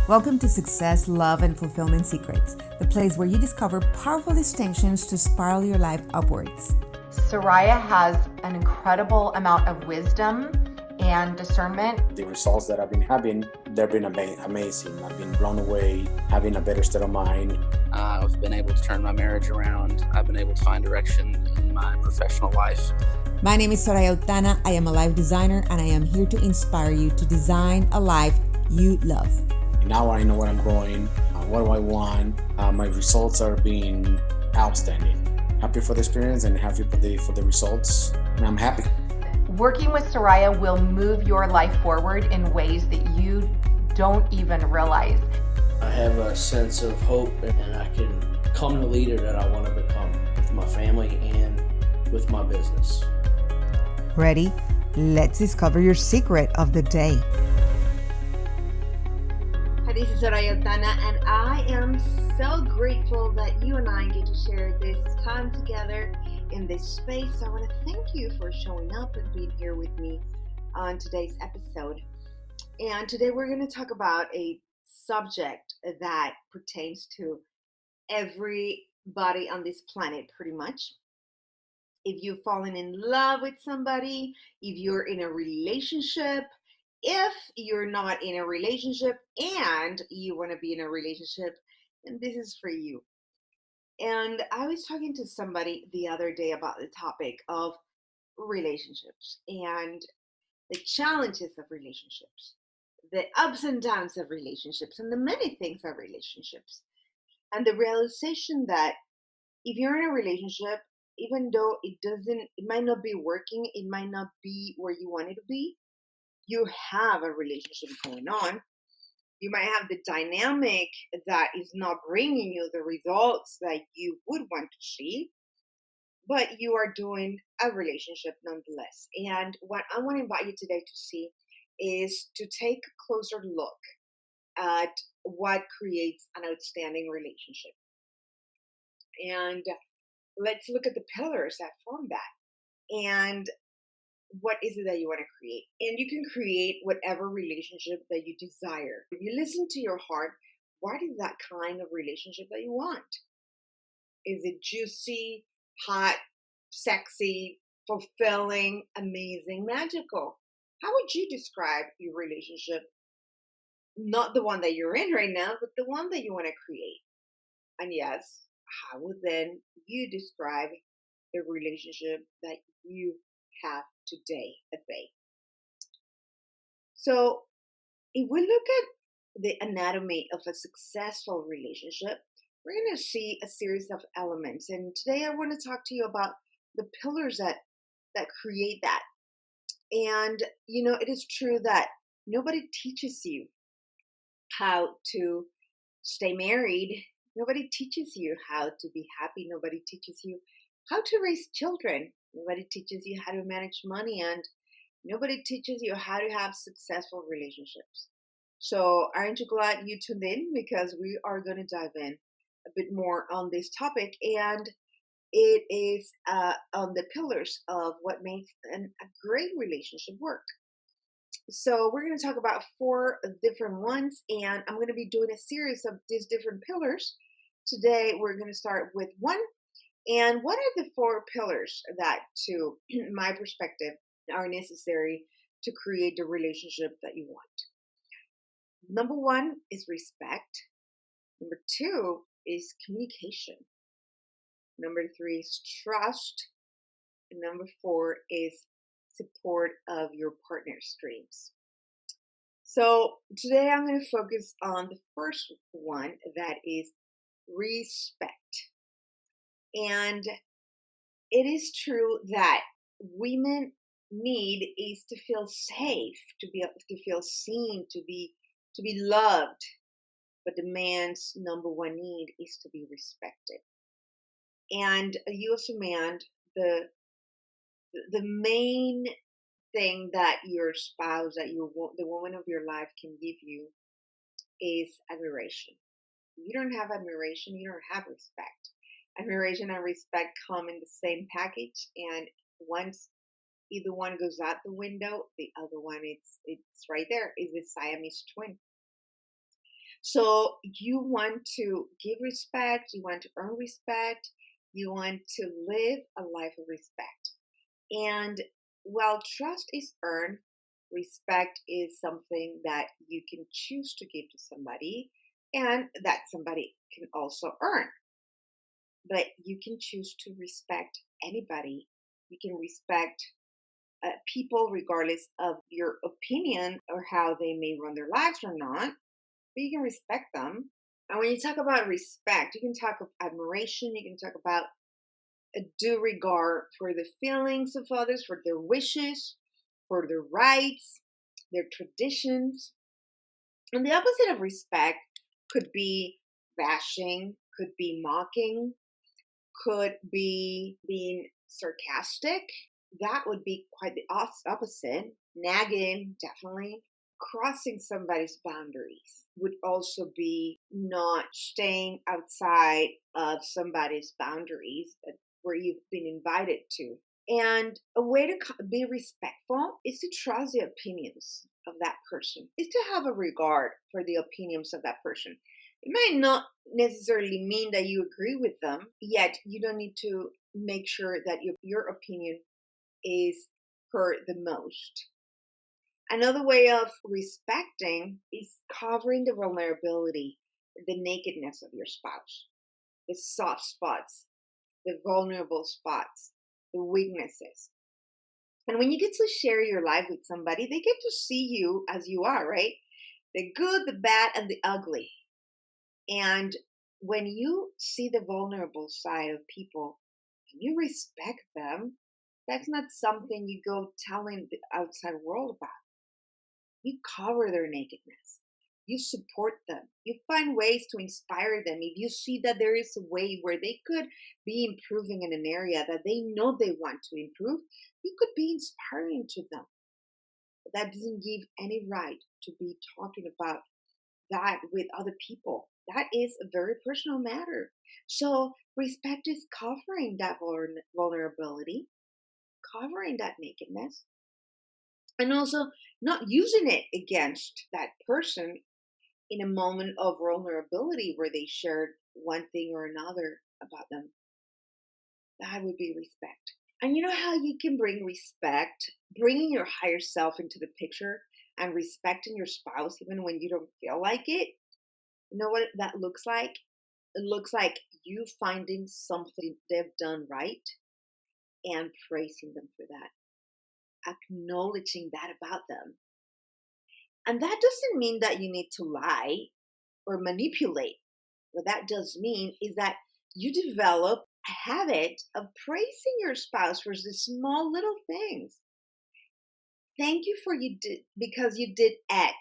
Welcome to Success, Love, and Fulfillment Secrets, the place where you discover powerful distinctions to spiral your life upwards. Soraya has an incredible amount of wisdom and discernment. The results that I've been having, they've been amazing. I've been blown away, having a better state of mind. I've been able to turn my marriage around. I've been able to find direction in my professional life. My name is Soraya Altana. I am a life designer, and I am here to inspire you to design a life you love. Now I know where I'm going, what do I want. My results are being outstanding. Happy for the experience and happy for the results, and I'm happy. Working with Soraya will move your life forward in ways that you don't even realize. I have a sense of hope, and I can become the leader that I want to become with my family and with my business. Ready? Let's discover your secret of the day. Hi, this is Soraya Altana, and I am so grateful that you and I get to share this time together in this space. So I want to thank you for showing up and being here with me on today's episode. And today we're going to talk about a subject that pertains to everybody on this planet pretty much. If you've fallen in love with somebody, if you're in a relationship, if you're not in a relationship and you want to be in a relationship, then this is for you. And I was talking to somebody the other day about the topic of relationships and the challenges of relationships, the ups and downs of relationships, and the many things of relationships. And the realization that if you're in a relationship, even though it might not be working, it might not be where you want it to be, you have a relationship going on. You might have the dynamic that is not bringing you the results that you would want to see, but you are doing a relationship nonetheless. And what I want to invite you today to see is to take a closer look at what creates an outstanding relationship. And let's look at the pillars that form that. And what is it that you want to create? And you can create whatever relationship that you desire. If you listen to your heart, what is that kind of relationship that you want? Is it juicy, hot, sexy, fulfilling, amazing, magical? How would you describe your relationship? Not the one that you're in right now, but the one that you want to create. And yes, how would then you describe the relationship that you have today at bay? So if we look at the anatomy of a successful relationship, we're going to see a series of elements. And today I want to talk to you about the pillars that create that. And, it is true that nobody teaches you how to stay married. Nobody teaches you how to be happy. Nobody teaches you how to raise children. Nobody teaches you how to manage money, and nobody teaches you how to have successful relationships. So aren't you glad you tuned in? Because we are going to dive in a bit more on this topic, and it is on the pillars of what makes a great relationship work. So we're going to talk about 4 different ones, and I'm going to be doing a series of these different pillars. Today we're going to start with 1. And what are the 4 pillars that, to my perspective, are necessary to create the relationship that you want? Number 1 is respect. Number 2 is communication. Number 3 is trust. And number 4 is support of your partner's dreams. So today I'm going to focus on the first one, that is respect. And it is true that women need is to feel safe, to feel seen, to be loved. But the man's number 1 need is to be respected. And you as a man, the main thing that your spouse, that the woman of your life can give you is admiration. If you don't have admiration, you don't have respect. Admiration and respect come in the same package, and once either one goes out the window, the other one it's right there. Is a Siamese twin. So you want to give respect, you want to earn respect, you want to live a life of respect. And while trust is earned, respect is something that you can choose to give to somebody and that somebody can also earn. But you can choose to respect anybody. You can respect people regardless of your opinion or how they may run their lives or not, but you can respect them. And when you talk about respect, you can talk of admiration, you can talk about a due regard for the feelings of others, for their wishes, for their rights, their traditions. And the opposite of respect could be bashing, could be mocking, could be being sarcastic. That would be quite the opposite. Nagging, definitely. Crossing somebody's boundaries would also be not staying outside of somebody's boundaries where you've been invited to. And a way to be respectful is to trust the opinions of that person, is to have a regard for the opinions of that person. It might not necessarily mean that you agree with them, yet you don't need to make sure that your opinion is heard the most. Another way of respecting is covering the vulnerability, the nakedness of your spouse, the soft spots, the vulnerable spots, the weaknesses. And when you get to share your life with somebody, they get to see you as you are, right? The good, the bad, and the ugly. And when you see the vulnerable side of people, and you respect them, that's not something you go telling the outside world about. You cover their nakedness. You support them. You find ways to inspire them. If you see that there is a way where they could be improving in an area that they know they want to improve, you could be inspiring to them. But that doesn't give any right to be talking about that with other people. That is a very personal matter. So respect is covering that vulnerability, covering that nakedness, and also not using it against that person in a moment of vulnerability where they shared one thing or another about them. That would be respect. And you know how you can bring respect, bringing your higher self into the picture and respecting your spouse even when you don't feel like it? You know what that looks like? It looks like you finding something they've done right and praising them for that, acknowledging that about them. And that doesn't mean that you need to lie or manipulate. What that does mean is that you develop a habit of praising your spouse for the small little things. Thank you because you did X.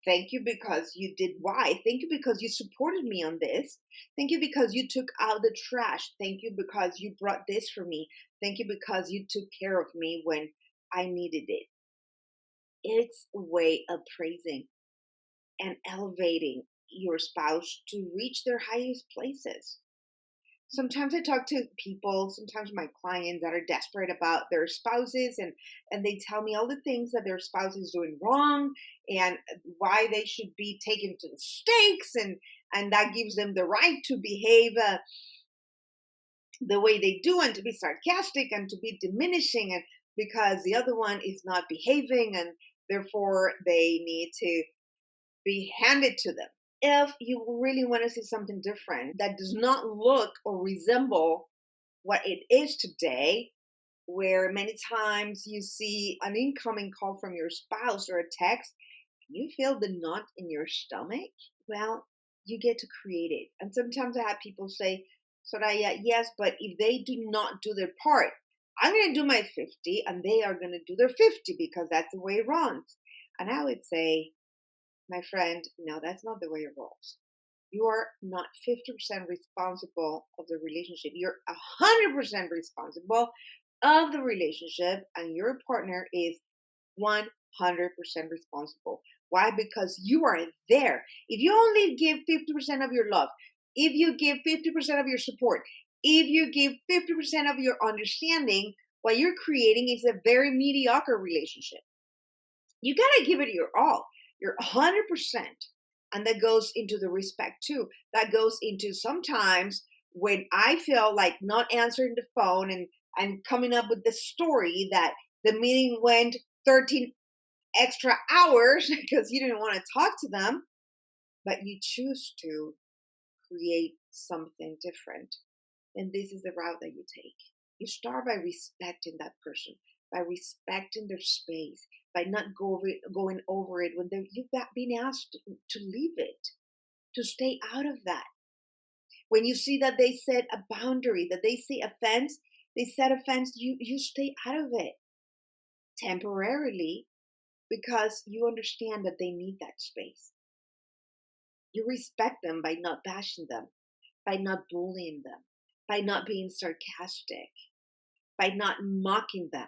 Thank you because you did Y. Thank you because you supported me on this. Thank you because you took out the trash. Thank you because you brought this for me. Thank you because you took care of me when I needed it. It's a way of praising and elevating your spouse to reach their highest places. Sometimes I talk to people, sometimes my clients that are desperate about their spouses, and they tell me all the things that their spouse is doing wrong and why they should be taken to the stakes, and that gives them the right to behave the way they do and to be sarcastic and to be diminishing, and because the other one is not behaving and therefore they need to be handed to them. If you really want to see something different that does not look or resemble what it is today, where many times you see an incoming call from your spouse or a text, you feel the knot in your stomach, well, you get to create it. And sometimes I have people say, Soraya, yes, but if they do not do their part, I'm going to do my 50 and they are going to do their 50 because that's the way it runs. And I would say, my friend, no, that's not the way it rolls. You are not 50% responsible of the relationship. You're 100% responsible of the relationship, and your partner is 100% responsible. Why? Because you are there. If you only give 50% of your love, if you give 50% of your support, if you give 50% of your understanding, what you're creating is a very mediocre relationship. You got to give it your all. You're 100%. And that goes into the respect too. That goes into sometimes when I feel like not answering the phone and coming up with the story that the meeting went 13 extra hours because you didn't want to talk to them, but you choose to create something different, then this is the route that you take. You start by respecting that person, by respecting their space, by not going over it when you've been asked to leave it, to stay out of that. When you see that they set a boundary, that they set a fence, you stay out of it temporarily because you understand that they need that space. You respect them by not bashing them, by not bullying them, by not being sarcastic, by not mocking them,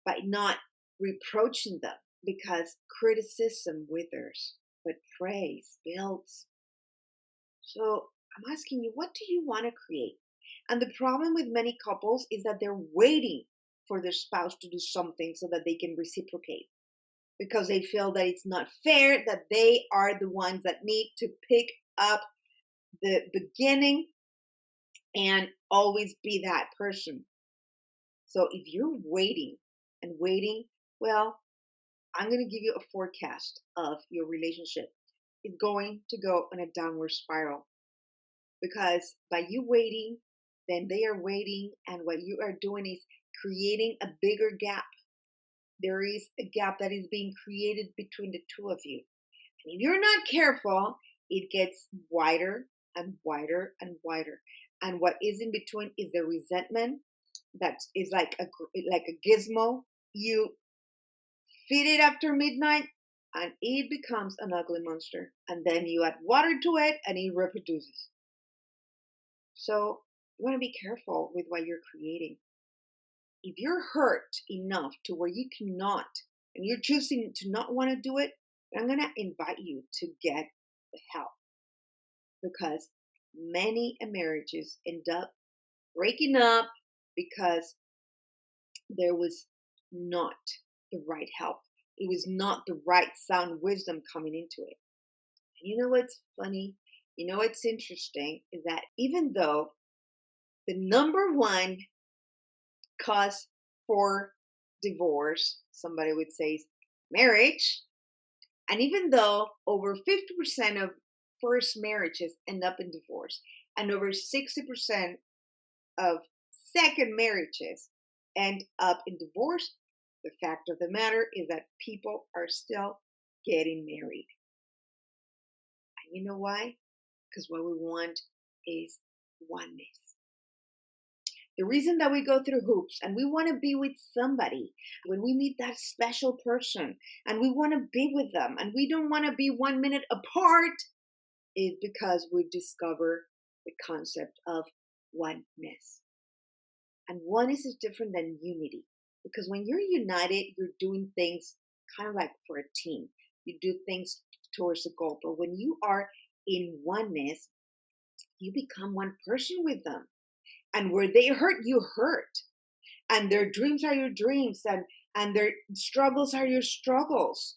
by not reproaching them, because criticism withers, but praise builds. So I'm asking you, what do you want to create? And the problem with many couples is that they're waiting for their spouse to do something so that they can reciprocate, because they feel that it's not fair, that they are the ones that need to pick up the beginning and always be that person. So if you're waiting and waiting, well, I'm going to give you a forecast of your relationship. It's going to go on a downward spiral, because by you waiting, then they are waiting, and what you are doing is creating a bigger gap. There is a gap that is being created between the two of you. And if you're not careful, it gets wider and wider and wider. And what is in between is the resentment that is like a gizmo. You feed it after midnight and it becomes an ugly monster. And then you add water to it and it reproduces. So you want to be careful with what you're creating. If you're hurt enough to where you cannot, and you're choosing to not want to do it, I'm going to invite you to get the help, because many marriages end up breaking up because there was not the right help. It was not the right sound wisdom coming into it. And you know what's funny? You know what's interesting is that even though the number one cause for divorce, somebody would say, is marriage, and even though over 50% of first marriages end up in divorce, and over 60% of second marriages end up in divorce, the fact of the matter is that people are still getting married. And you know why? Because what we want is oneness. The reason that we go through hoops and we want to be with somebody, when we meet that special person and we want to be with them and we don't want to be 1 minute apart, is because we discover the concept of oneness. And oneness is different than unity, because when you're united, you're doing things kind of like for a team. You do things towards a goal. But when you are in oneness, you become one person with them. And where they hurt, you hurt. And their dreams are your dreams. And their struggles are your struggles.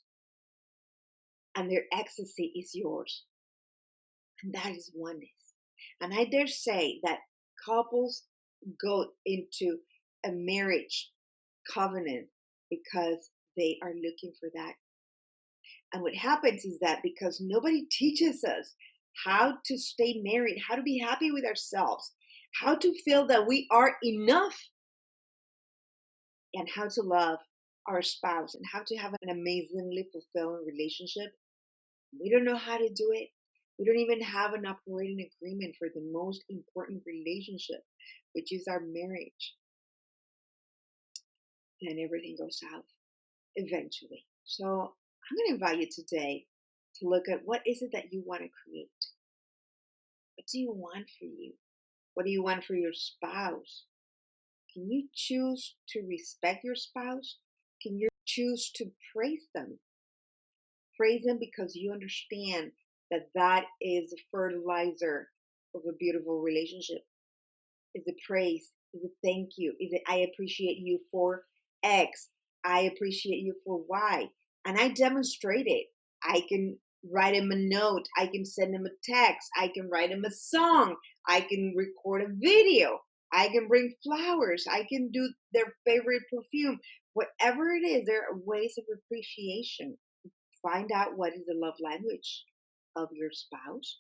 And their ecstasy is yours. And that is oneness. And I dare say that couples go into a marriage covenant because they are looking for that. And what happens is that because nobody teaches us how to stay married, how to be happy with ourselves, how to feel that we are enough, and how to love our spouse, and how to have an amazingly fulfilling relationship, we don't know how to do it. We don't even have an operating agreement for the most important relationship, which is our marriage. Then everything goes south eventually. So I'm going to invite you today to look at what is it that you want to create. What do you want for you? What do you want for your spouse? Can you choose to respect your spouse? Can you choose to praise them? Praise them because you understand that that is the fertilizer of a beautiful relationship. Is a praise, is a thank you, is it I appreciate you for X, I appreciate you for Y. And I demonstrate it. I can write them a note. I can send them a text. I can write them a song. I can record a video. I can bring flowers. I can do their favorite perfume. Whatever it is, there are ways of appreciation. Find out what is the love language of your spouse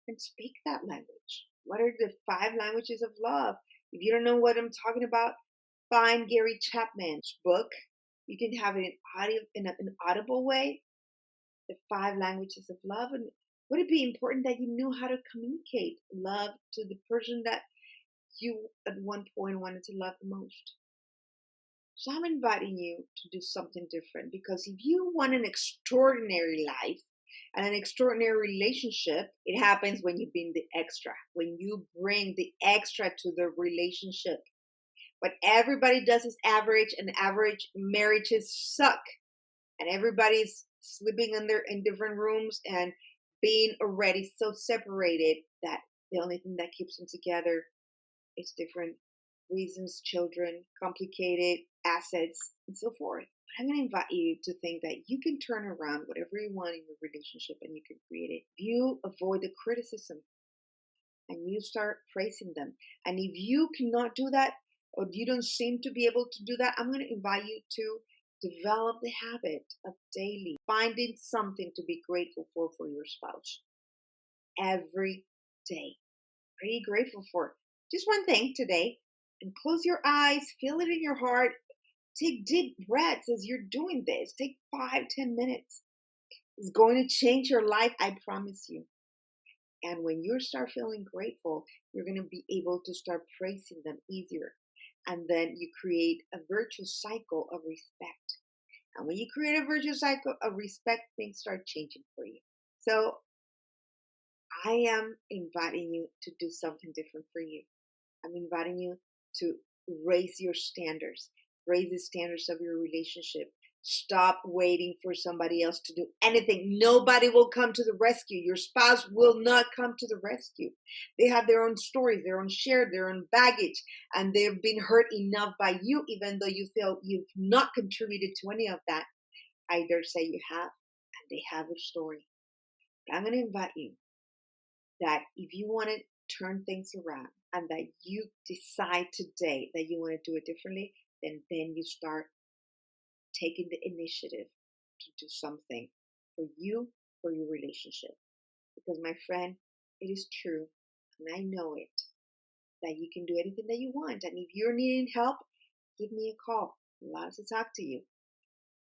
and speak that language. What are the 5 languages of love? If you don't know what I'm talking about, find Gary Chapman's book. You can have it in an audible way, the 5 languages of love. And would it be important that you knew how to communicate love to the person that you at one point wanted to love the most? So I'm inviting you to do something different, because if you want an extraordinary life and an extraordinary relationship, it happens when you bring the extra, when you bring the extra to the relationship. What everybody does is average, and average marriages suck. And everybody's sleeping in different rooms and being already so separated that the only thing that keeps them together is different reasons, children, complicated assets, and so forth. But I'm going to invite you to think that you can turn around whatever you want in your relationship and you can create it. You avoid the criticism and you start praising them. And if you cannot do that, or you don't seem to be able to do that, I'm going to invite you to develop the habit of daily finding something to be grateful for your spouse. Every day. What are you grateful for? Just one thing today. And close your eyes, feel it in your heart. Take deep breaths as you're doing this. Take 5-10 minutes. It's going to change your life, I promise you. And when you start feeling grateful, you're going to be able to start praising them easier. And then you create a virtuous cycle of respect. And when you create a virtuous cycle of respect, things start changing for you. So I am inviting you to do something different for you. I'm inviting you to raise your standards, raise the standards of your relationship. Stop waiting for somebody else to do anything. Nobody will come to the rescue. Your spouse will not come to the rescue. They have their own stories, their own share, their own baggage, and they've been hurt enough by you, even though you feel you've not contributed to any of that. I dare say you have, and they have a story. But I'm going to invite you that if you want to turn things around, and that you decide today that you want to do it differently, then you start taking the initiative to do something for you, for your relationship. Because my friend, it is true, and I know it, that you can do anything that you want. And if you're needing help, give me a call. I'd love to talk to you.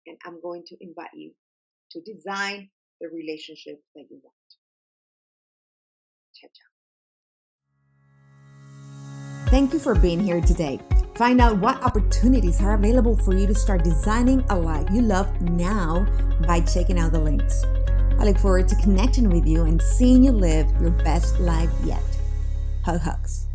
And I'm going to invite you to design the relationship that you want. Ciao, ciao. Thank you for being here today. Find out what opportunities are available for you to start designing a life you love now by checking out the links. I look forward to connecting with you and seeing you live your best life yet. Hugs.